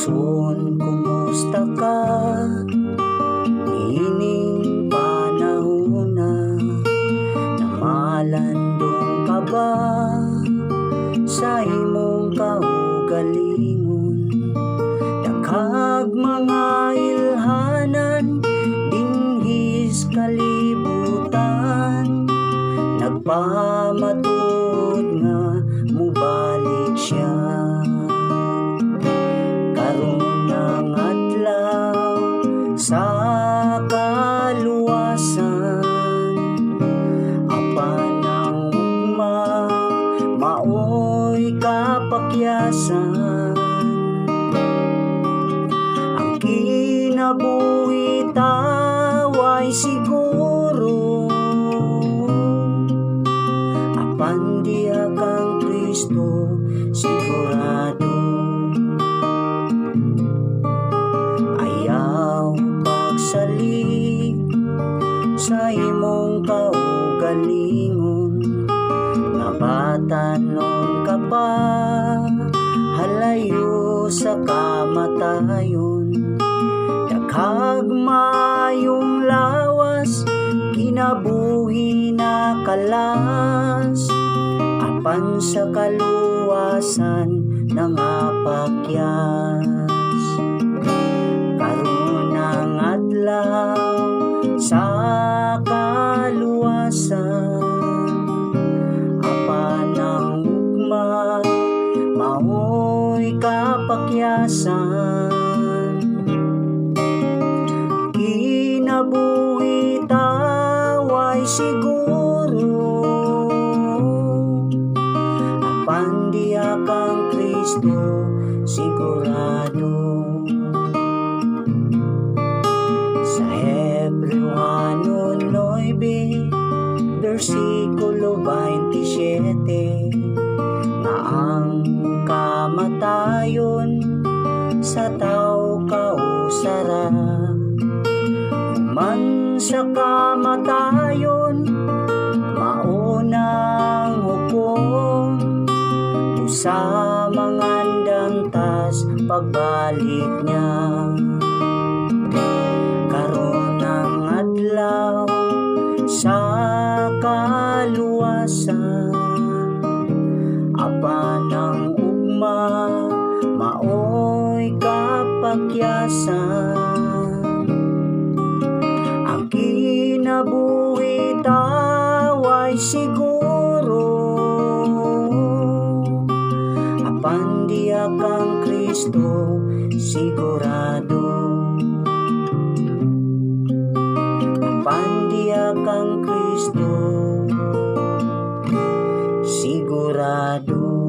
Son, kumusta ka? Ining panahon na namalandong ka ba sa imong kaugalingon? Daghag mga ilhanan dinhis kalibutan, nagpamatud nga mubalik siya. Karon ang adlaw sa kaluwasan, apan ang ugma maoy kapakyasan. Ang kinabuhi taway siguro, apan diha kang Kristo sigurado. Ayaw pagsalig sa imong kaugalingon, nga batanon ka pa halayo sa kamatayon. Daghag mayong lawas kinabuhi na kalas, apan sa kaluwasan nangapakyas. Karon ang adlaw sa kaluwasan, apan ang ugma maoy kapakyasan. Kinabuhi taway siguro, apan diha kang Kristo sigurado. Sa Hebreo 9, versikulo 27, nga ang kamatayon sa tao kausara. Man sa kamatayon maunang hukom, usa mangandantas pagbalik niya. Karon ang adlaw sa kaluwasan, apan ang ugma maoy kapakyasan. Ang kinabuhi taway siguro, apan diha kang Kristo sigurado. Apan diha kang Kristo sigurado.